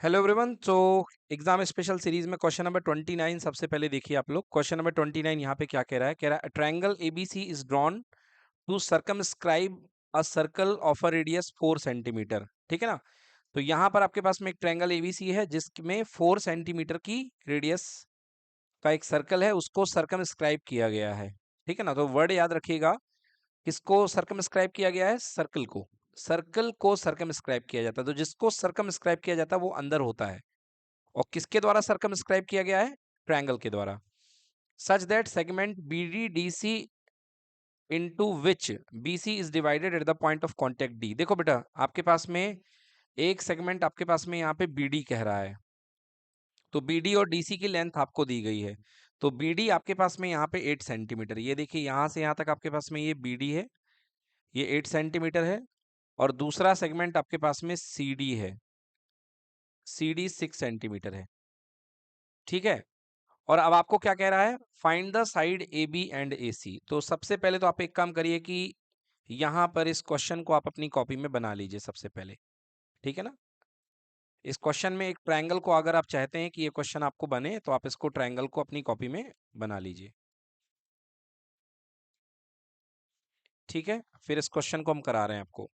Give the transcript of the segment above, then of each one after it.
Hello everyone. तो exam special series में question number 29 सबसे पहले देखिए आप लोग। क्वेश्चन नंबर 29 यहाँ पे क्या कह रहा है triangle ABC is drawn to circumscribe a circle of a radius 4 centimetre. ठीक है ना। तो यहाँ पर आपके पास में एक ट्रायंगल एबीसी है जिसमें 4 सेंटीमीटर की रेडियस का एक सर्कल है, उसको सर्कमस्क्राइब किया गया है। ठीक है ना। तो वर्ड याद रखिएगा, किसको सर्कमस्क्राइब किया गया है? सर्कल को। सर्कल को सर्कमस्क्राइब किया जाता है, तो जिसको सर्कमस्क्राइब किया जाता है वो अंदर होता है। और किसके द्वारा सर्कमस्क्राइब किया गया है? ट्रायंगल के द्वारा। Such that segment BD DC into which BC is divided at the point of contact D. देखो बेटा, आपके पास में एक सेगमेंट आपके पास में यहाँ पे बीडी कह रहा है, तो बीडी और डीसी की लेंथ आपको दी गई है। तो बीडी आपके पास में यहाँ पे 8 सेंटीमीटर, ये देखिए यहाँ से यहाँ तक आपके पास में ये बीडी है, ये 8 सेंटीमीटर है। और दूसरा सेगमेंट आपके पास में सीडी है, सीडी 6 सेंटीमीटर है। ठीक है। और अब आपको क्या कह रहा है? Find the side A B and A C. तो सबसे पहले तो आप एक काम करिए कि यहां पर इस क्वेश्चन को आप अपनी कॉपी में बना लीजिए सबसे पहले। ठीक है ना। इस क्वेश्चन में एक ट्रायंगल को अगर आप चाहते हैं कि ये क्वेश्चन आपको बने, तो आप इसको ट्रायंगल को अपनी कॉपी में बना लीजिए। ठीक है। फिर इस क्वेश्चन को हम करा रहे हैं आपको।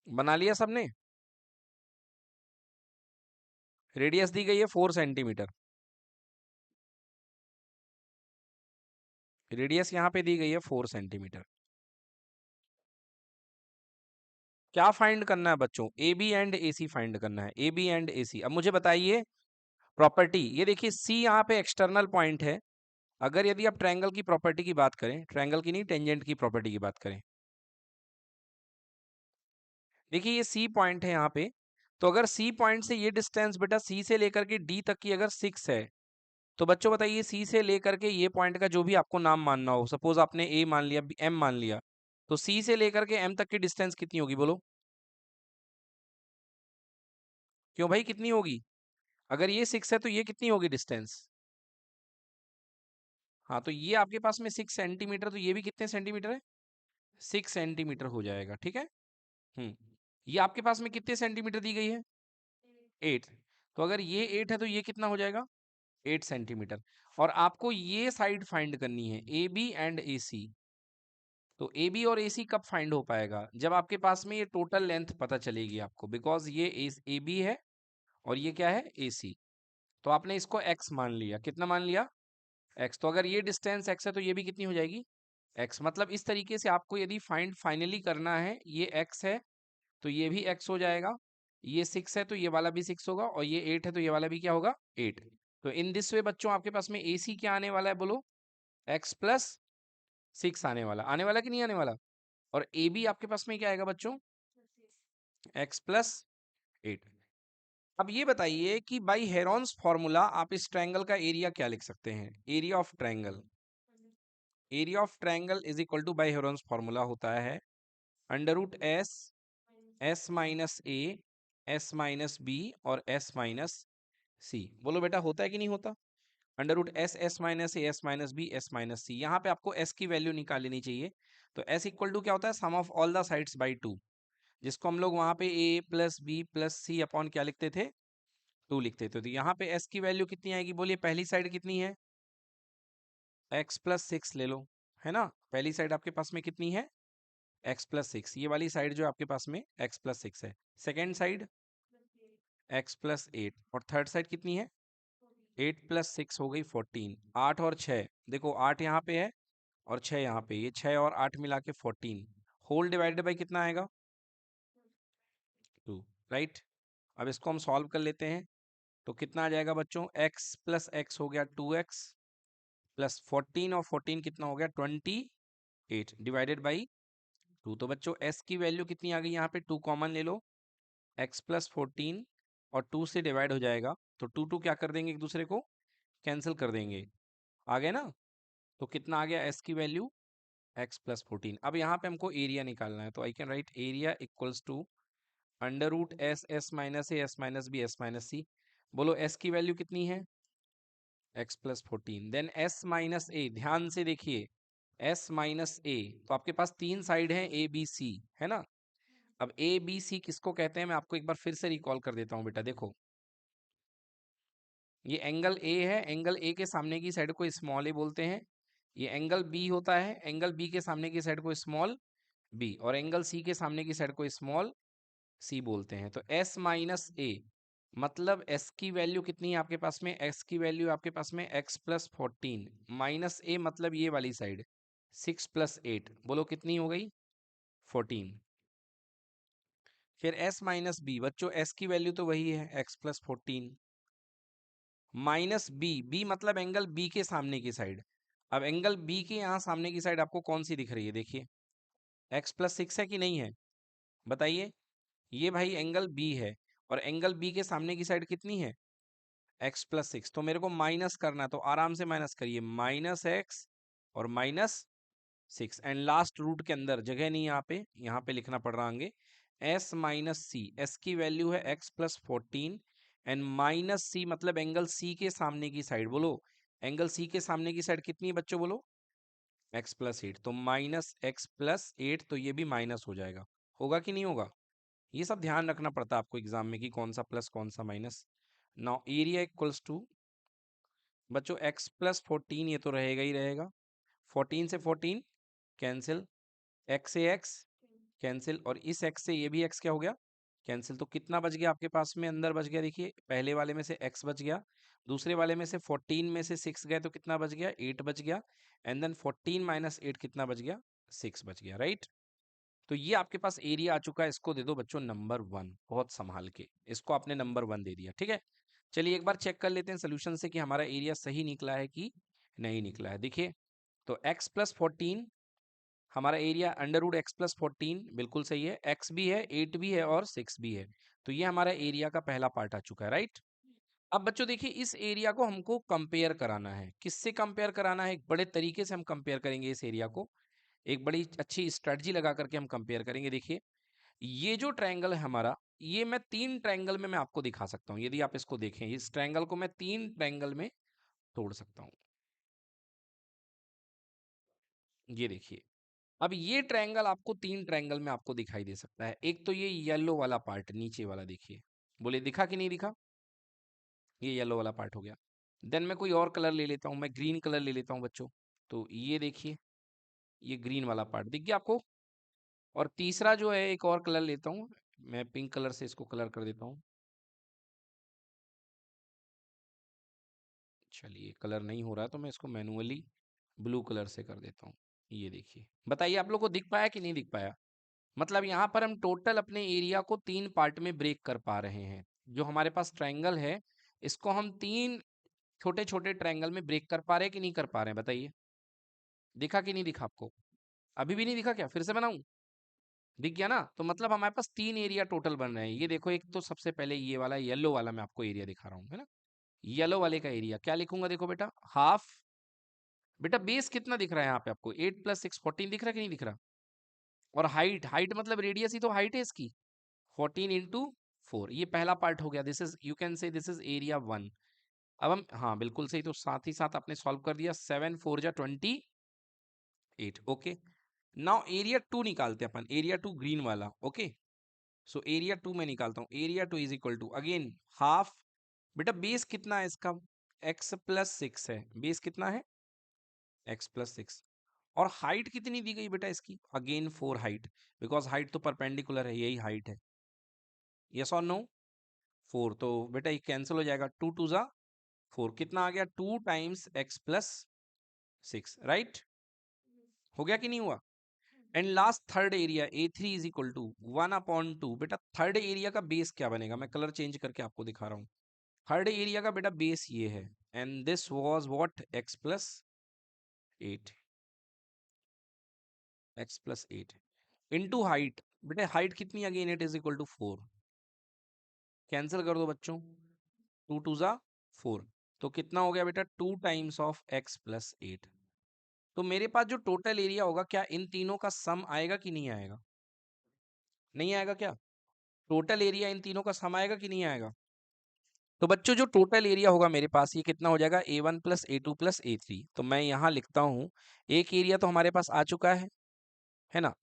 बना लिया सबने? रेडियस दी गई है 4 सेंटीमीटर। रेडियस यहां पे दी गई है 4 सेंटीमीटर। क्या फाइंड करना है बच्चों? A B and A C find करना है। A B and A C. अब मुझे बताइए प्रॉपर्टी, ये देखिए सी यहाँ पे एक्सटर्नल पॉइंट है। अगर यदि आप ट्रायंगल की प्रॉपर्टी की बात करें, ट्रायंगल की नहीं, टेंजेंट की प्रॉपर्टी की बात करें, देखिए ये सी पॉइंट है यहाँ पे। तो अगर सी पॉइंट से ये डिस्टेंस बेटा सी से लेकर के डी तक की अगर 6 है, तो बच्चों बताइए सी से लेकर के ये पॉइंट का जो भी आपको नाम मानना हो, सपोज आपने ए मान लिया, एम मान लिया, तो सी से लेकर के एम तक की डिस्टेंस कितनी होगी बोलो? क्यों भाई, कितनी होगी? अगर ये 6 है तो ये कितनी होगी डिस्टेंस? हाँ, तो ये आपके पास में 6 सेंटीमीटर, तो ये भी कितने सेंटीमीटर है? 6 सेंटीमीटर हो जाएगा। ठीक है। हम्म। ये आपके पास में कितने सेंटीमीटर दी गई है? 8। तो अगर ये 8 है तो ये कितना हो जाएगा? 8 सेंटीमीटर। और आपको ये साइड फाइंड करनी है, A B and A C. तो ए बी और ए सी कब फाइंड हो पाएगा? जब आपके पास में ये टोटल लेंथ पता चलेगी आपको, बिकॉज ये ए बी है और ये क्या है? ए सी। तो आपने इसको एक्स मान लिया। कितना मान लिया? एक्स। तो अगर ये डिस्टेंस एक्स है तो ये भी कितनी हो जाएगी? एक्स। मतलब इस तरीके से आपको यदि फाइंड फाइनली करना है, ये एक्स है तो ये भी एक्स हो जाएगा, ये 6 है तो ये वाला भी 6 होगा, और ये 8 है तो ये वाला भी क्या होगा? 8। तो इन दिस वे बच्चों आपके पास में ए सी क्या आने वाला है बोलो? एक्स प्लस 6 आने वाला कि नहीं आने वाला? और ए बी आपके पास में क्या आएगा बच्चों? X plus 8। अब ये बताइए कि बाई हेरोन्स फॉर्मूला आप इस ट्रायंगल का एरिया क्या लिख सकते हैं? Area of triangle. Area of triangle is equal to, by Heron's formula होता है under root S, S minus A, S minus B और एस माइनस सी। बोलो बेटा, होता है कि नहीं होता? Under root S, S minus A, S minus B, S minus C. यहाँ पे आपको एस की वैल्यू निकाल लेनी चाहिए। तो एस इक्वल टू क्या होता है? Sum of all the sides by 2, जिसको हम लोग वहां पे A plus B plus C upon क्या लिखते थे? 2 लिखते थे। तो यहाँ पे एस की वैल्यू कितनी आएगी बोलिए? पहली साइड कितनी है? एक्स प्लस 6 ले लो, है ना। पहली साइड आपके पास में कितनी है? X plus 6। ये वाली साइड जो आपके पास में एक्स प्लस 6 है। Second side x plus 8। और थर्ड साइड कितनी है? 8 प्लस 6 हो गई 14। 8 और 6, देखो 8 यहाँ पे है और 6 यहाँ पे, ये 6 और 8 मिला के 14। होल डिवाइडेड बाई कितना आएगा? 2। राइट। अब इसको हम सॉल्व कर लेते हैं। तो कितना आ जाएगा बच्चों? x प्लस एक्स हो गया 2x प्लस 14, और 14 कितना हो गया? 28 डिवाइडेड बाई 2। तो बच्चों s की वैल्यू कितनी आ गई? यहाँ पे 2 कॉमन ले लो, x प्लस 14 और 2 से डिवाइड हो जाएगा, तो 2 2 क्या कर देंगे? एक दूसरे को कैंसिल कर देंगे। आ गए ना। तो कितना आ गया s की वैल्यू? x plus 14। अब यहाँ पे हमको एरिया निकालना है, तो I can write area equals to under root S, S minus A, S minus B, S minus C. बोलो s की वैल्यू कितनी है? x plus 14। Then s minus A, ध्यान से देखिए, s माइनस ए। तो आपके पास तीन साइड है ए बी सी, है ना। अब ए बी सी किसको कहते हैं मैं आपको एक बार फिर से रिकॉल कर देता हूँ बेटा। देखो ये एंगल ए है, एंगल ए के सामने की साइड को स्मॉल ए बोलते हैं। ये एंगल बी होता है, एंगल बी के सामने की साइड को स्मॉल बी, और एंगल सी के सामने की साइड को स्मॉल सी बोलते हैं। तो एस माइनस ए मतलब एस की वैल्यू कितनी है आपके पास में, एक्स की वैल्यू आपके पास में एक्स प्लस 14 माइनस ए मतलब ये वाली साइड 6 प्लस 8, बोलो कितनी हो गई 14। फिर एस माइनस बी, बच्चों एस की वैल्यू तो वही है x plus 14 minus B, B मतलब एंगल बी के सामने की साइड। अब एंगल बी के यहाँ सामने की साइड आपको कौन सी दिख रही है, देखिए एक्स प्लस 6 है कि नहीं है, बताइए। ये भाई एंगल बी है, और एंगल बी के सामने की साइड कितनी है एक्स प्लस 6। तो मेरे को माइनस करना है, तो आराम से माइनस करिए, माइनस एक्स और माइनस 6, एंड लास्ट रूट के अंदर जगह नहीं यहाँ पे लिखना पड़ रहा आगे एस माइनस सी, एस की वैल्यू है एक्स प्लस 14 एंड माइनस सी मतलब एंगल सी के सामने की साइड, बोलो एंगल सी के सामने की साइड कितनी है बच्चों, बोलो एक्स प्लस 8, तो माइनस एक्स प्लस 8, तो ये भी माइनस हो जाएगा, होगा कि नहीं होगा। ये सब ध्यान रखना पड़ता है आपको एग्जाम में कि कौन सा प्लस कौन सा minus. Now area equals to बच्चों एक्स प्लस 14, ये तो रहेगा ही रहेगा, 14 से 14 कैंसिल, एक्स से एक्स कैंसिल, और इस एक्स से ये भी एक्स क्या हो गया कैंसिल। तो कितना बच गया आपके पास में अंदर बच गया, देखिए पहले वाले में से एक्स बच गया, दूसरे वाले में से 14 में से 6 गए तो कितना बच गया 8 बच गया, एंड देन 14 माइनस 8 कितना बच गया 6 बच गया, राइट। तो ये आपके पास एरिया आ चुका है, इसको दे दो बच्चों नंबर 1, बहुत संभाल के इसको आपने नंबर 1 दे दिया, ठीक है। चलिए एक बार चेक कर लेते हैं सोल्यूशन से कि हमारा एरिया सही निकला है कि नहीं निकला है। देखिए तो x प्लस 14 हमारा area under root x plus 14 बिल्कुल सही है, x भी है 8 भी है और 6 भी है, तो ये हमारा एरिया का पहला पार्ट आ चुका है, राइट। अब बच्चों देखिए इस एरिया को हमको कंपेयर कराना है, किससे कंपेयर कराना है, एक बड़े तरीके से हम कंपेयर करेंगे इस एरिया को, एक बड़ी अच्छी स्ट्रेटजी लगा करके हम कंपेयर करेंगे। देखिए ये जो ट्रायंगल है हमारा, ये मैं 3 ट्रायंगल में मैं आपको दिखा सकता हूँ, यदि आप इसको देखें इस ट्रायंगल को मैं 3 ट्रायंगल में तोड़ सकता हूँ। ये देखिए अब ये ट्रायंगल आपको 3 ट्रायंगल में आपको दिखाई दे सकता है। एक तो ये येलो वाला पार्ट नीचे वाला, देखिए बोले दिखा कि नहीं दिखा, ये येलो वाला पार्ट हो गया। देन मैं कोई और कलर ले लेता हूँ, मैं ग्रीन कलर ले लेता हूँ बच्चों, तो ये देखिए ये ग्रीन वाला पार्ट दिख गया आपको। और तीसरा जो है एक और कलर लेता हूँ, मैं पिंक कलर से इसको कलर कर देता हूँ। चलिए कलर नहीं हो रहा है तो मैं इसको मैनुअली ब्लू कलर से कर देता हूँ। ये देखिए बताइए आप लोग को दिख पाया कि नहीं दिख पाया। मतलब यहाँ पर हम टोटल अपने एरिया को 3 पार्ट में ब्रेक कर पा रहे हैं। जो हमारे पास ट्रायंगल है इसको हम 3 छोटे छोटे ट्रायंगल में ब्रेक कर पा रहे हैं कि नहीं कर पा रहे हैं, बताइए दिखा कि नहीं दिखा आपको, अभी भी नहीं दिखा क्या, फिर से बनाऊं, दिख गया ना। तो मतलब हमारे पास 3 एरिया टोटल बन रहे हैं। ये देखो एक तो सबसे पहले ये वाला येलो वाला मैं आपको एरिया दिखा रहा हूँ, है ना। येलो वाले का एरिया क्या लिखूंगा, देखो बेटा हाफ, बेटा बेस कितना दिख रहा है यहाँ पे आपको 8 प्लस 6 14 दिख रहा है कि नहीं दिख रहा। और हाइट, हाइट मतलब रेडियस ही तो हाइट है इसकी, 14 इंटू 4, ये पहला पार्ट हो गया। This is you can say this is area 1। अब हम हाँ बिल्कुल सही, तो साथ ही साथ आपने सॉल्व कर दिया, 7 4 जा 28, ओके। नाउ एरिया 2 निकालते हैं अपन, एरिया 2 ग्रीन वाला, ओके। सो एरिया 2 में निकालता हूँ, area 2 is equal to again half, बेटा बेस कितना है इसका x प्लस 6 है, बेस कितना है x प्लस 6, और हाइट कितनी दी गई बेटा इसकी, अगेन 4 हाइट, बिकॉज हाइट तो परपेंडिकुलर है, यही हाइट है, यस और नो 4, तो बेटा ये कैंसिल हो जाएगा, 2 2 जा 4, कितना आ गया 2 टाइम्स x प्लस 6, राइट, हो गया कि नहीं हुआ। And last third area A3 is equal to 1/2, बेटा थर्ड एरिया का बेस क्या बनेगा, मैं कलर चेंज करके आपको दिखा रहा हूँ। थर्ड एरिया का बेटा बेस ये है, and this was what x plus 8, x plus 8 into height, बेटा हाइट कितनी again it is equal to 4, cancel कर दो बच्चों, 2 2 जा 4, तो कितना हो गया बेटा 2 टाइम्स ऑफ x प्लस 8। तो मेरे पास जो टोटल एरिया होगा क्या इन तीनों का सम आएगा कि नहीं आएगा, नहीं आएगा क्या, टोटल एरिया इन तीनों का सम आएगा कि नहीं आएगा। तो बच्चों जो टोटल एरिया होगा मेरे पास ये कितना हो जाएगा A1 plus A2 plus A3, तो मैं यहाँ लिखता हूँ एक एरिया तो हमारे पास आ चुका है ना,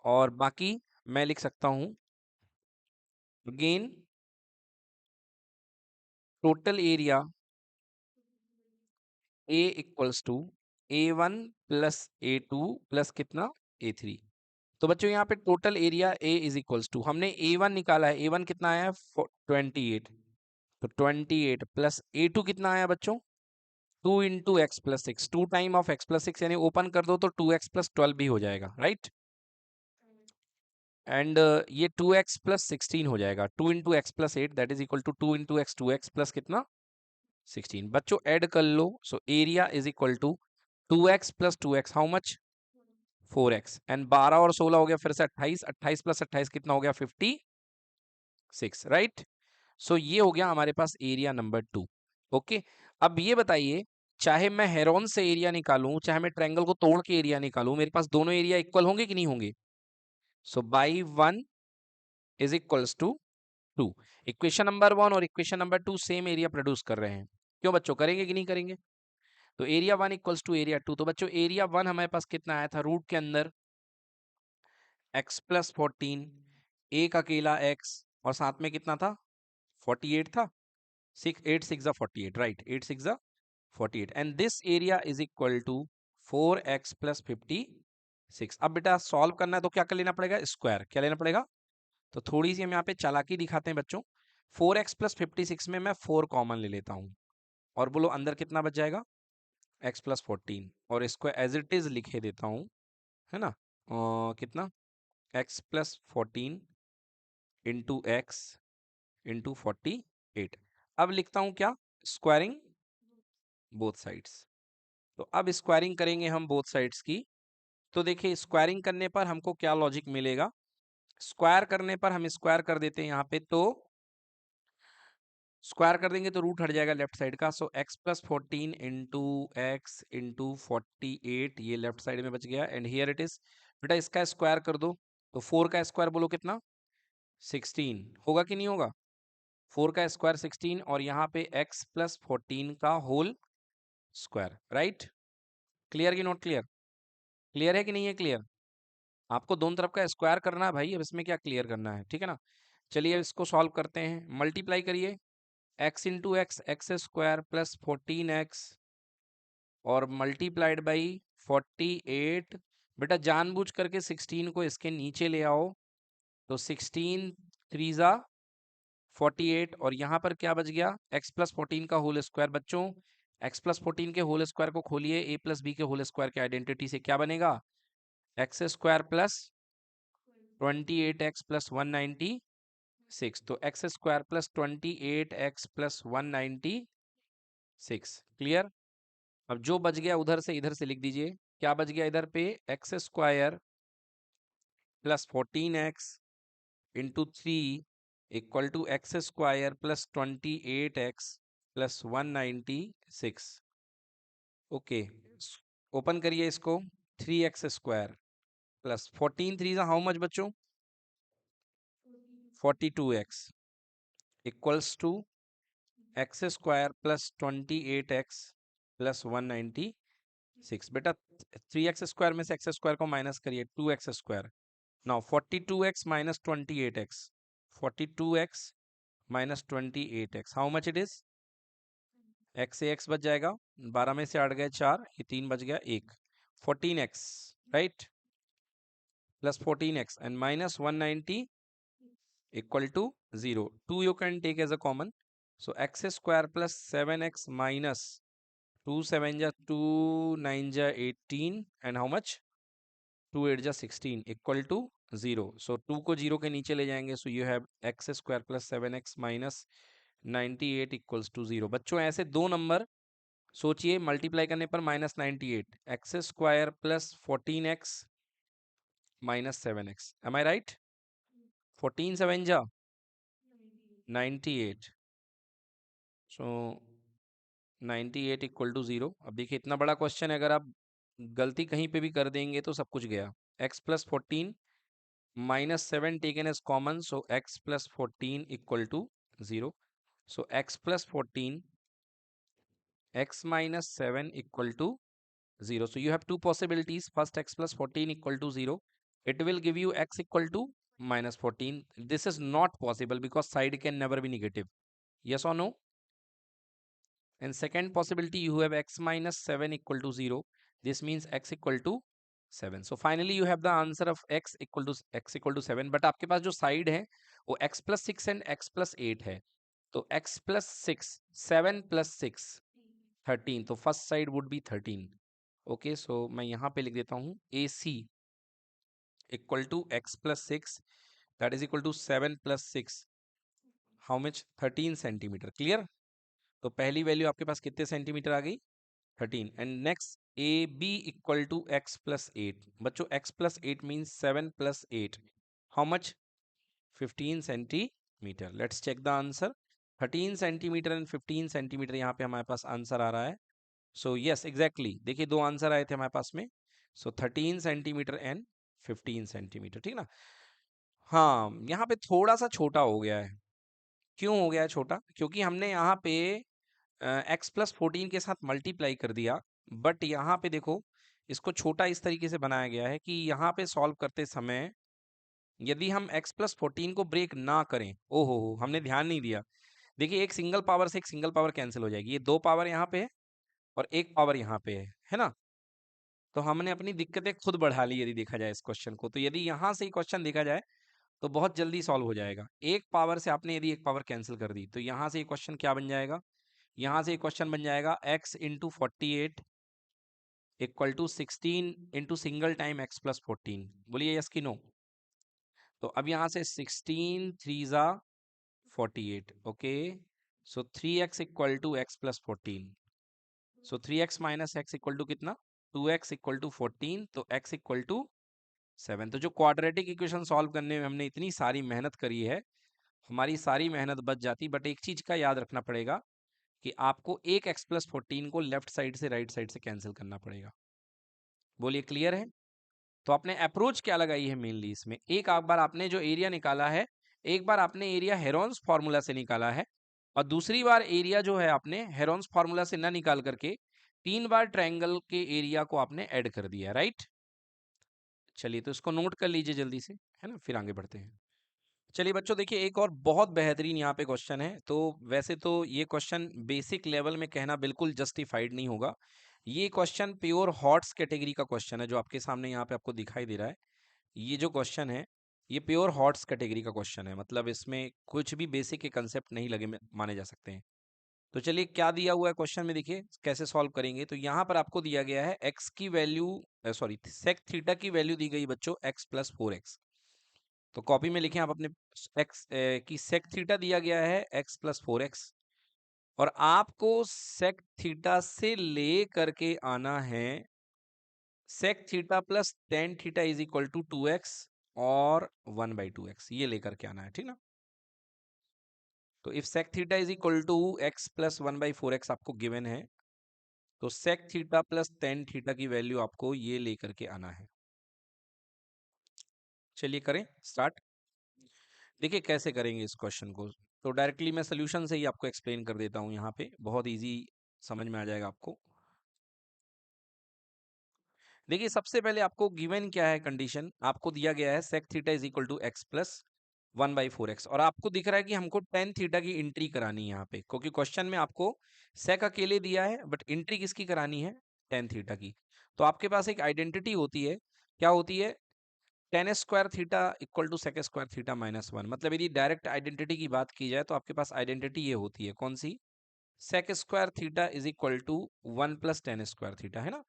और बाकी मैं लिख सकता हूँ again total area A equals to A1 plus A2 plus कितना A3। तो बच्चों यहाँ पे total area A is equals to, हमने A1 निकाला है, A1 कितना आया 28, तो 28 प्लस A2 कितना आया बच्चों 2 into X plus six, 2 time of x plus six, यानी ओपन कर दो तो 2x प्लस 12 भी हो जाएगा, राइट। एंड ये 2x प्लस 16 हो जाएगा, 2 into X plus 8 that is equal to 2 into X 2x plus कितना 16। बच्चों ऐड कर लो, so area is equal to 2x plus 2x, how much 4x, and 12 और 16 हो गया फिर से 28, 28 प्लस 28 कितना हो गया 56, राइट। सो ये हो गया हमारे पास एरिया नंबर 2। ओके, अब ये बताइए, चाहे मैं हेरोन से एरिया निकालूं, चाहे मैं ट्रायंगल को तोड़ के एरिया निकालूं, मेरे पास दोनों एरिया इक्वल होंगे कि नहीं होंगे। So by 1 is equals to 2। Equation number 1 और equation number 2 same area produce कर रहे हैं, क्यों बच्चों, करेंगे कि नहीं करेंगे। तो एरिया 1 इक्वल्स टू एरिया 2, तो बच्चों एरिया 1 हमारे पास कितना आया था, रूट के अंदर x प्लस 14, एक अकेला x, और साथ में कितना था 48 था, 8 6 48, right, 8 6 48, and this area is equal to 4x plus 56। अब बेटा सॉल्व करना है तो क्या कर लेना पड़ेगा, स्क्वायर, क्या लेना पड़ेगा। तो थोड़ी सी हम यहाँ पे चालाकी दिखाते हैं बच्चों, 4x प्लस 56 में मैं 4 कॉमन ले लेता हूँ, और बोलो अंदर कितना बच जाएगा x प्लस 14, और इसको एज इट इज लिखे देता हूँ, है ना, कितना x plus 14 into x into 48। अब लिखता हूँ क्या, स्क्वायरिंग बोथ साइड्स। तो अब स्क्वायरिंग करेंगे हम बोथ साइड्स की, तो देखिए स्क्वायरिंग करने पर हमको क्या लॉजिक मिलेगा, स्क्वायर करने पर हम स्क्वायर कर देते हैं यहाँ पे, तो स्क्वायर कर देंगे तो रूट हट जाएगा लेफ्ट साइड का, सो x plus 14 into x into 48, ये लेफ्ट साइड में बच गया, एंड हियर इट इज। बेटा इसका स्क्वायर कर दो, तो 4 का स्क्वायर बोलो कितना 16 होगा कि नहीं होगा, 4 का स्क्वायर 16, और यहाँ पे x प्लस 14 का होल स्क्वायर, राइट। क्लियर कि नॉट क्लियर, क्लियर है कि नहीं है क्लियर। आपको दोनों तरफ का स्क्वायर करना है भाई, अब इसमें क्या क्लियर करना है, ठीक है ना। चलिए अब इसको सॉल्व करते हैं, मल्टीप्लाई करिए, x into x x square plus 14x, और मल्टीप्लाइड बाई 48। बेटा जानबूझ करके 16 को इसके नीचे ले आओ, तो 16 3 जा 48, और यहाँ पर क्या बच गया x प्लस 14 का होल स्क्वायर। बच्चों x प्लस 14 के होल स्क्वायर को खोलिए, a प्लस बी के होल स्क्वायर के आइडेंटिटी से क्या बनेगा, x square plus 28x plus 196, तो x square plus 28x plus 196। Clear. अब जो बच गया उधर से इधर से लिख दीजिए, क्या बच गया इधर पे, x square plus 14x into 3 equal to x square plus 28x plus 196। Okay, open करिए इसको, 3x square plus 14 3 how much बच्चों 42x equals to x square plus 28x plus 196। बेटा 3x स्क्वायर में से एक्स स्क्वायर को minus करिए, 2x square, now 42x minus 28x, 42x minus 28x, how much it is, x से x बच जाएगा, 12 में से 8 गए 4, ये 3 बच गया 1, 14x, right, plus 14x and minus 190 equal to 0, 2 you can take as a common, so x square plus 7x minus 2 7 जा 2 9 जा 18 and how much 2 8 जा 16 इक्वल टू 0, सो 2 को 0 के नीचे ले जाएंगे, so you have X square plus 7x minus 98 equals to 0। बच्चों ऐसे दो नंबर सोचिए, मल्टीप्लाई करने पर minus 98, X square plus 14x minus 7x, am I right, 14 7 जा 98, सो 98 इक्वल टू 0। अब देखिए इतना बड़ा क्वेश्चन है, अगर आप गलती कहीं पे भी कर देंगे तो सब कुछ गया। x plus 14 minus 7 taken as common, so x plus 14 equal to 0, so x plus 14 x minus 7 equal to 0. So you have two possibilities. First, x plus 14 equal to 0. It will give you x equal to -14. This is not possible because side can never be negative. Yes or no? And second possibility, you have x minus 7 equal to 0. This means x equal to 7. So finally you have the answer of x equal to 7. But आपके पास जो side है वो x plus 6 and x plus 8 है. तो x plus 6, 7 plus 6, 13. तो first side would be 13. Okay, so मैं यहाँ पे लिख देता हूँ AC equal to x plus 6, that is equal to 7 plus 6. How much? 13 centimetre. Clear? तो पहली वैल्यू आपके पास कितने सेंटीमीटर आ गई? 13. And next A B equal to x plus 8. बच्चों x plus 8 means 7 plus 8. How much? 15 centimetre. Let's check the answer. 13 centimetre and 15 centimetre यहाँ पे हमारे पास आंसर आ रहा है. So yes, exactly. देखिए दो आंसर आए थे हमारे पास में. So 13 centimetre and 15 centimetre. ठीक ना? हाँ, यहाँ पे थोड़ा सा छोटा हो गया है. क्यों हो गया है छोटा? क्योंकि हमने यहाँ पे एक्स प्लस 14 के साथ मल्टीप्लाई कर दिया. बट यहाँ पे देखो, इसको छोटा इस तरीके से बनाया गया है कि यहाँ पे सॉल्व करते समय यदि हम x प्लस 14 को ब्रेक ना करें, ओहो हो, हमने ध्यान नहीं दिया. देखिए एक सिंगल पावर से एक सिंगल पावर कैंसिल हो जाएगी. ये दो पावर यहाँ पे है और एक पावर यहाँ पे है ना? तो हमने अपनी दिक्कतें खुद बढ़ा ली यदि देखा जाए इस क्वेश्चन को. तो यदि यहाँ से क्वेश्चन देखा जाए तो बहुत जल्दी सॉल्व हो जाएगा. एक पावर से आपने यदि एक पावर कैंसिल कर दी तो यहाँ से क्वेश्चन क्या बन जाएगा? यहाँ से क्वेश्चन बन जाएगा x into 48 equal to 16 into single time x plus 14. बोलिए यस कि नो? तो अब यहाँ से 16 3 ज़ा 48. Okay, so 3x equal to x plus 14. So 3x minus x equal to कितना? 2x equal to 14. तो x इक्वल टू 7. तो जो क्वाड्रेटिक इक्वेशन सॉल्व करने में हमने इतनी सारी मेहनत करी है, हमारी सारी मेहनत बच जाती. बट एक चीज का याद रखना पड़ेगा कि आपको एक x प्लस 14 को लेफ्ट साइड से राइट साइड से कैंसिल करना पड़ेगा. बोलिए क्लियर है? तो आपने अप्रोच क्या लगाई है मेनली इसमें? एक बार आपने जो एरिया निकाला है, एक बार आपने एरिया हेरोन्स फॉर्मूला से निकाला है, और दूसरी बार एरिया जो है आपने हेरोन्स फॉर्मूला से ना निकाल करके 3 बार ट्रायंगल के एरिया को आपने ऐड कर दिया. राइट? चलिए तो इसको नोट कर लीजिए जल्दी से, है ना? फिर आगे बढ़ते हैं. चलिए बच्चों, देखिए एक और बहुत बेहतरीन यहाँ पे क्वेश्चन है. तो वैसे तो ये क्वेश्चन बेसिक लेवल में कहना बिल्कुल जस्टिफाइड नहीं होगा. ये क्वेश्चन प्योर हॉट्स कैटेगरी का क्वेश्चन है जो आपके सामने यहाँ पे आपको दिखाई दे रहा है. ये जो क्वेश्चन है ये प्योर हॉट्स कैटेगरी का क्वेश्चन है. मतलब इसमें कुछ भी बेसिक के कंसेप्ट नहीं लगे माने जा सकते हैं. तो चलिए क्या दिया हुआ है क्वेश्चन में, देखिए कैसे सॉल्व करेंगे. तो यहाँ पर आपको दिया गया है एक्स की वैल्यू, सॉरी सेक थीटा की वैल्यू दी गई बच्चों एक्स प्लस 4x. तो कॉपी में लिखें आप अपने, एक्स की सेक थीटा दिया गया है एक्स प्लस 4x, और आपको सेक थीटा से ले करके आना है sec theta plus tan theta is equal to 2x और 1/2x. ये लेकर के आना है. ठीक ना? तो if sec theta is equal to x plus 1/4x आपको गिवन है, तो sec theta plus tan theta की वैल्यू आपको ये लेकर के आना है. चलिए करें स्टार्ट. देखिए कैसे करेंगे इस क्वेश्चन को. तो डायरेक्टली मैं सोल्यूशन से ही आपको एक्सप्लेन कर देता हूं. यहाँ पे बहुत इजी समझ में आ जाएगा आपको. देखिए सबसे पहले आपको गिवन क्या है, कंडीशन आपको दिया गया है sec theta is equal to x plus 1/4x, और आपको दिख रहा है कि हमको टेन थीटा की एंट्री करानी है यहाँ पे, क्योंकि क्वेश्चन में आपको सेक अकेले दिया है बट एंट्री किसकी करानी है? टेन थीटा की. तो आपके पास एक आइडेंटिटी होती है. क्या होती है? Tan square theta equal to sec square theta minus 1. मतलब यदि डायरेक्ट आइडेंटिटी की बात की जाए तो आपके पास आइडेंटिटी ये होती है, कौन सी? Sec square theta is equal to 1 plus tan square theta, है ना?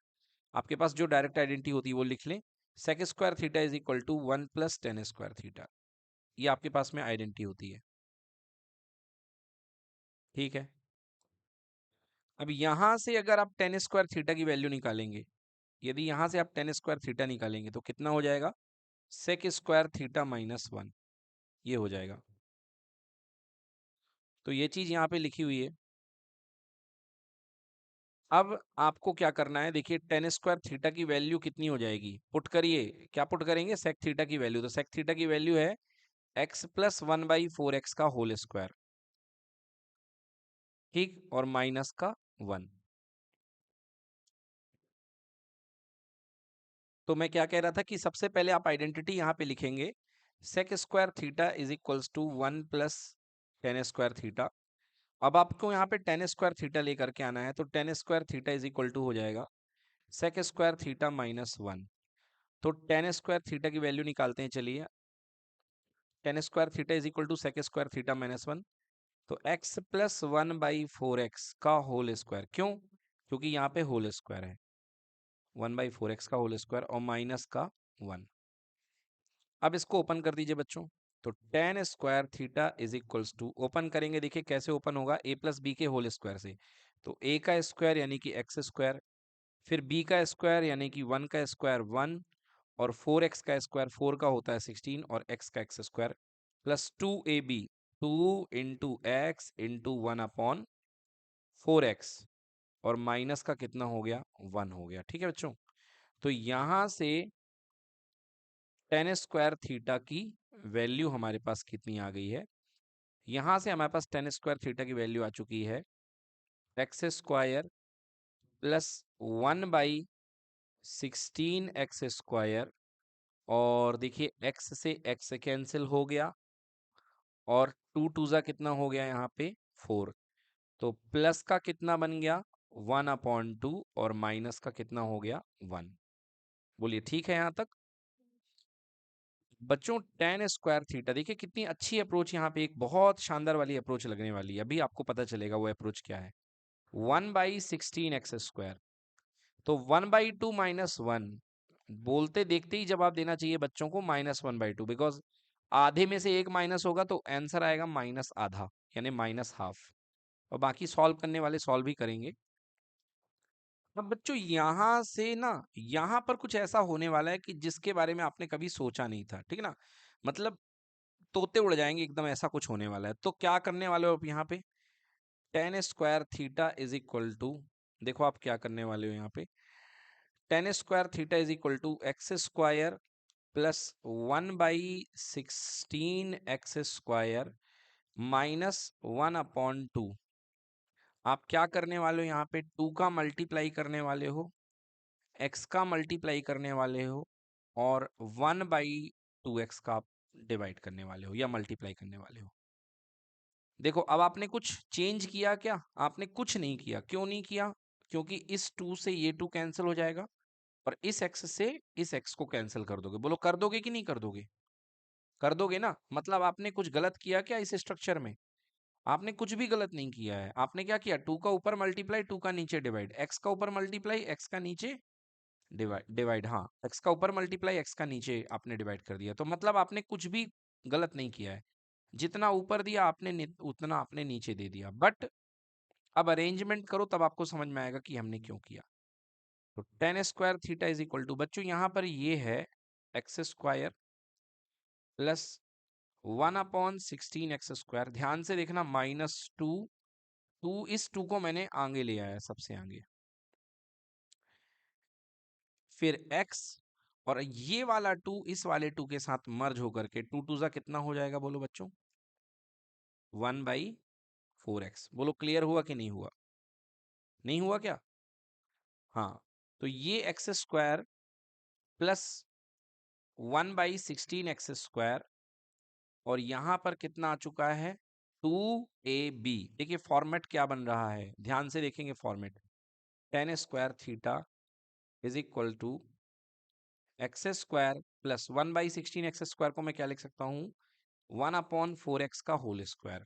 आपके पास जो डायरेक्ट आइडेंटिटी होती है वो लिख लें. Sec square theta is equal to 1 plus tan square theta. ये आपके पास में आइडेंटिटी होती है. ठीक है. अब यहां से अगर आप टेन स्क्वायर थीटा की वैल्यू निकालेंगे, यदि यहां से आप टेन स्क्वायर थीटा निकालेंगे तो कितना हो जाएगा? Sec square theta minus 1. ये हो जाएगा. तो ये चीज यहाँ पे लिखी हुई है. अब आपको क्या करना है, देखिए टेन स्क्वायर थीटा की वैल्यू कितनी हो जाएगी, पुट करिए. क्या पुट करेंगे? सेक थीटा की वैल्यू. तो सेक थीटा की वैल्यू है एक्स प्लस 1/4x का होल स्क्वायर. ठीक, और माइनस का 1. तो मैं क्या कह रहा था कि सबसे पहले आप आइडेंटिटी यहाँ पे लिखेंगे sec square theta is equals to 1 plus tan square theta. अब आपको यहाँ पे टेन स्क्वायर थीटा लेकर के आना है, तो tan square theta is equal to हो जाएगा सेक स्क्वायर थीटा माइनस 1। तो टेन स्क्वायर थीटा की वैल्यू निकालते हैं, चलिए। Tan square theta is equal to sec square theta minus 1। तो x प्लस 1/4x का होल स्क्वायर, क्यों? क्योंकि यहाँ पे होल स्क्वायर है, 1/4x का होल स्क्वायर और माइनस का 1। अब इसको ओपन कर दीजिए बच्चों। तो tan square theta is equals to, open करेंगे, देखिए कैसे ओपन होगा, a प्लस बी के होल स्क्वायर से। तो a का स्क्वायर यानी कि x स्क्वायर, फिर b का स्क्वायर यानी कि 1 का स्क्वायर 1, और 4x का स्क्वायर 4 का होता है 16, और x का x square plus 2ab, 2 into x into 1/4x, और माइनस का कितना हो गया, 1 हो गया। ठीक है बच्चों, तो यहां से टेन स्क्वायर थीटा की वैल्यू हमारे पास कितनी आ गई है, यहां से हमारे पास टेन स्क्वायर थीटा की वैल्यू आ चुकी है x square plus 1/16 x square, और देखिए x से x कैंसिल हो गया, और 2 टू जा कितना हो गया यहाँ पे 4, तो प्लस का कितना बन गया 1/2, और माइनस का कितना हो गया 1। बोलिए ठीक है यहाँ तक बच्चों? टेन स्क्वायर थीटा, देखिए कितनी अच्छी अप्रोच, यहाँ पे एक बहुत शानदार वाली अप्रोच लगने वाली है, अभी आपको पता चलेगा वो अप्रोच क्या है। 1/16 x स्क्वायर, तो 1/2 माइनस 1, बोलते देखते ही जवाब देना चाहिए बच्चों को -1/2, बिकॉज आधे में से एक माइनस होगा तो आंसर आएगा माइनस आधा, यानी माइनस हाफ। और बाकी सॉल्व करने वाले सॉल्व भी करेंगे। अब बच्चों यहां से ना, यहां पर कुछ ऐसा होने वाला है कि जिसके बारे में आपने कभी सोचा नहीं था, ठीक है ना, मतलब तोते उड़ जाएंगे एकदम, ऐसा कुछ होने वाला है। तो क्या करने वाले हो आप यहाँ पे, tan square theta is equal to, देखो आप क्या करने वाले हो यहाँ पे, tan square theta is equal to x square plus 1/16 x square minus 1/2। आप क्या करने वाले हो यहाँ पे, 2 का मल्टीप्लाई करने वाले हो, x का मल्टीप्लाई करने वाले हो, और 1/2x का डिवाइड करने वाले हो या मल्टीप्लाई करने वाले हो। देखो अब आपने कुछ चेंज किया क्या, आपने कुछ नहीं किया। क्यों नहीं किया? क्योंकि इस 2 से ये 2 कैंसिल हो जाएगा, और इस x से इस x को कैंसिल कर दोगे। बोलो कर दोगे कि नहीं कर दोगे? कर दोगे ना, मतलब आपने कुछ गलत किया क्या इस स्ट्रक्चर में? आपने कुछ भी गलत नहीं किया है। आपने क्या किया, 2 का ऊपर मल्टीप्लाई 2 का नीचे डिवाइड, x का ऊपर मल्टीप्लाई x का नीचे डिवाइड, हाँ, x का ऊपर मल्टीप्लाई x का नीचे आपने डिवाइड कर दिया। तो मतलब आपने कुछ भी गलत नहीं किया है, जितना ऊपर दिया आपने उतना आपने नीचे दे दिया। बट अब अरेंजमेंट करो तब आपको समझ में आएगा कि हमने क्यों किया। तो tan square theta is equal to, बच्चों यहाँ पर ये है x square plus 1/16 x square, ध्यान से देखना, -2, 2 इस 2 को मैंने आगे ले आया, सबसे आगे, फिर x, और ये वाला 2 इस वाले 2 के साथ मर्ज होकर के 2 टू जा कितना हो जाएगा, बोलो बच्चों? 1/4x। बोलो क्लियर हुआ कि नहीं हुआ? नहीं हुआ क्या? हाँ, तो ये x square plus 1/16 x square, और यहां पर कितना आ चुका है 2ab। देखिए फॉर्मेट क्या बन रहा है, ध्यान से देखेंगे format, tan square theta is equal to x square plus 1/16 x square को मैं क्या लिख सकता हूँ, 1/4x का होल स्क्वायर,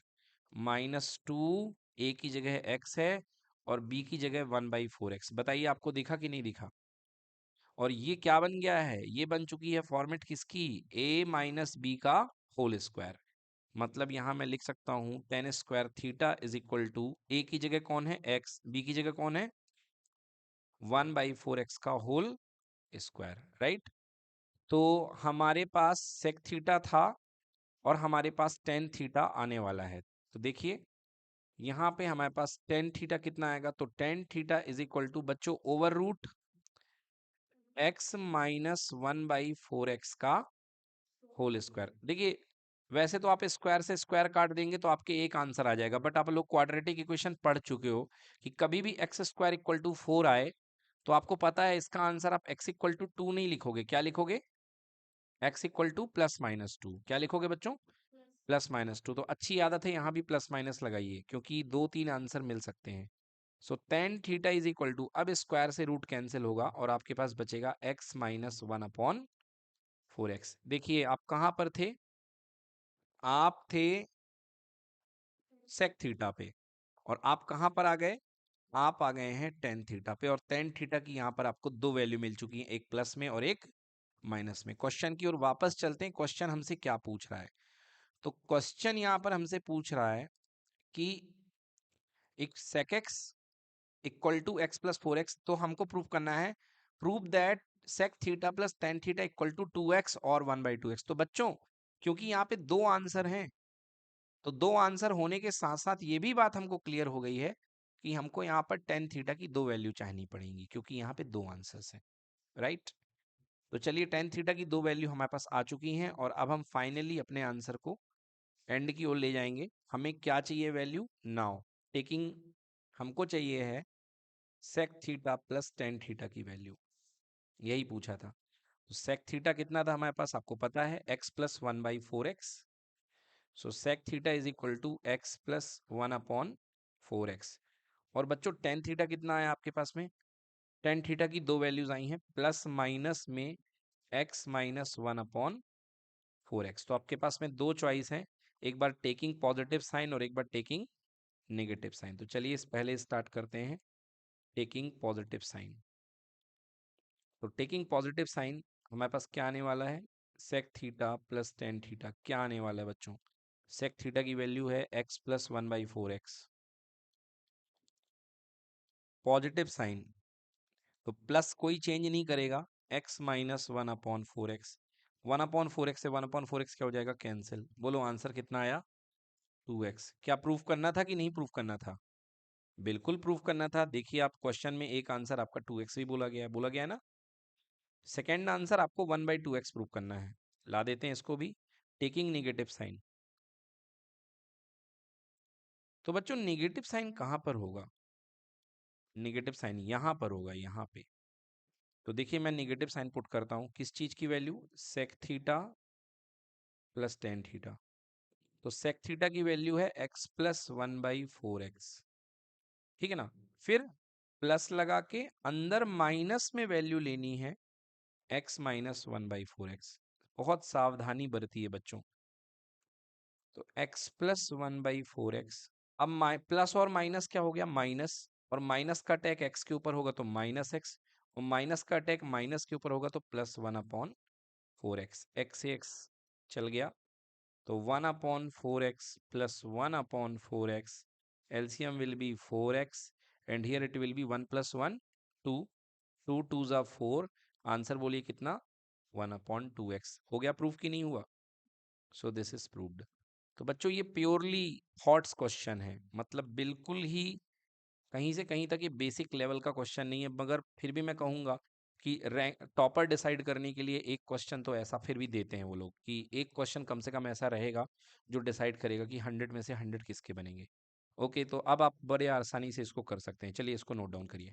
-2, a की जगह x है और b की जगह 1/4x। बताइए आपको दिखा कि नहीं दिखा? और ये क्या बन गया है, ये बन चुकी है फॉर्मेट किसकी, a माइनस बी का होल स्क्वायर। मतलब यहां मैं लिख सकता हूं tan square theta is equal to, A की जगह कौन है x, b की जगह कौन है 1/4x का होल स्क्वायर, राइट। तो हमारे पास सेक थीटा था और हमारे पास टेन थीटा आने वाला है। तो देखिए यहाँ पे हमारे पास टेन थीटा कितना आएगा, तो tan theta is equal to बच्चों over root x minus 1/4x का होल स्क्वायर। देखिए वैसे तो आप स्क्वायर से स्क्वायर काट देंगे तो आपके एक आंसर आ जाएगा, बट आप लोग क्वाड्रेटिक इक्वेशन पढ़ चुके हो कि कभी भी एक्स स्क्वायर इक्वल टू 4 आए तो आपको पता है इसका आंसर आप x इक्वल टू 2 नहीं लिखोगे, क्या लिखोगे? x equal to +-2। क्या लिखोगे बच्चों? +-2। तो अच्छी आदत है, यहाँ भी प्लस माइनस लगाइए क्योंकि 2-3 आंसर मिल सकते हैं। So tan theta is equal to, अब स्क्वायर से रूट कैंसिल होगा और आपके पास बचेगा x-1/4x। देखिए आप कहाँ पर थे? आप थे sec थीटा पे, और आप कहाँ पर आ गए? आप आ गए हैं tan थीटा पे, और tan थीटा की यहाँ पर आपको दो वैल्यू मिल चुकी है, एक प्लस में और एक माइनस में। क्वेश्चन की ओर वापस चलते हैं। क्वेश्चन हमसे क्या पूछ रहा है? तो क्वेश्चन यहाँ पर हमसे पूछ रहा है कि एक sec x equal to x+4x, तो हमको प्रूव करना है, prove that sec theta plus tan theta equal to 2x और 1/2x। तो बच्चों क्योंकि यहाँ पे दो आंसर हैं, तो दो आंसर होने के साथ साथ ये भी बात हमको क्लियर हो गई है कि हमको यहाँ पर tan थीटा की दो वैल्यू चाहनी पड़ेंगी, क्योंकि यहाँ पे दो आंसर्स हैं, राइट। तो चलिए tan थीटा की दो वैल्यू हमारे पास आ चुकी हैं, और अब हम फाइनली अपने आंसर को एंड की ओर ले जाएंगे। हमें क्या चाहिए वैल्यू? नाउ टेकिंग, हमको चाहिए है sec theta plus tan theta की वैल्यू, यही पूछा था। तो sec थीटा कितना था हमारे पास? आपको पता है x+1/4x। So sec theta is equal to x+1/4x। और बच्चों tan थीटा कितना आया आपके पास में? tan थीटा की दो वैल्यूज आई हैं, प्लस माइनस में x-1/4x। तो आपके पास में दो चॉइस हैं, एक बार टेकिंग पॉजिटिव साइन और एक बार टेकिंग नेगेटिव साइन। तो चलिए इस पहले स्टार्ट करते हैं टेकिंग पॉजिटिव साइन। तो टेकिंग पॉजिटिव साइन हमारे पास क्या आने वाला है? Sec theta plus tan theta. क्या आने वाला है बच्चों? सेक थीटा की वैल्यू है x+1/4x। पॉजिटिव साइन तो प्लस कोई चेंज नहीं करेगा, x-1/4x। 1/4x से 1/4x क्या हो जाएगा? कैंसिल। बोलो आंसर कितना आया? 2x। क्या प्रूफ करना था कि नहीं प्रूफ करना था? बिल्कुल प्रूफ करना था। देखिए आप क्वेश्चन में एक आंसर आपका 2x भी बोला गया है, बोला गया है ना। सेकेंड आंसर आपको 1/2x प्रूव करना है। ला देते हैं इसको भी, टेकिंग नेगेटिव साइन। तो बच्चों नेगेटिव साइन कहां पर होगा? नेगेटिव साइन यहां पर होगा, यहां पे। तो देखिए मैं नेगेटिव साइन पुट करता हूं, किस चीज की value? Sec theta plus tan theta. तो सेक थीटा की वैल्यू है x+1/4x, ठीक है ना। फिर प्लस लगा के अंदर माइनस में वैल्यू लेनी है x-1/4x। बहुत सावधानी बरती है बच्चों। तो x+1/4x, अब प्लस और माइनस क्या हो गया? माइनस, और माइनस का अटैक x के ऊपर होगा तो -x, और माइनस का अटैक माइनस के ऊपर होगा तो +1/4x। x से x चल गया, तो 1/4x plus 1/4x, LCM will be 4x, and here it will be 1 + 1 2, 2 2s are 4। Answer बोलिए कितना? 1/2x। हो गया प्रूफ की नहीं हुआ? So this is proved. तो बच्चों ये प्योरली थॉट्स क्वेश्चन है, मतलब बिल्कुल ही कहीं से कहीं तक ये बेसिक लेवल का क्वेश्चन नहीं है, मगर फिर भी मैं कहूँगा कि रैंक टॉपर डिसाइड करने के लिए एक क्वेश्चन तो ऐसा फिर भी देते हैं वो लोग, कि एक क्वेश्चन कम से कम ऐसा रहेगा जो डिसाइड करेगा कि 100 में से 100 किसके बनेंगे। ओके, तो अब आप बड़े आसानी से इसको कर सकते हैं। चलिए इसको नोट डाउन करिए।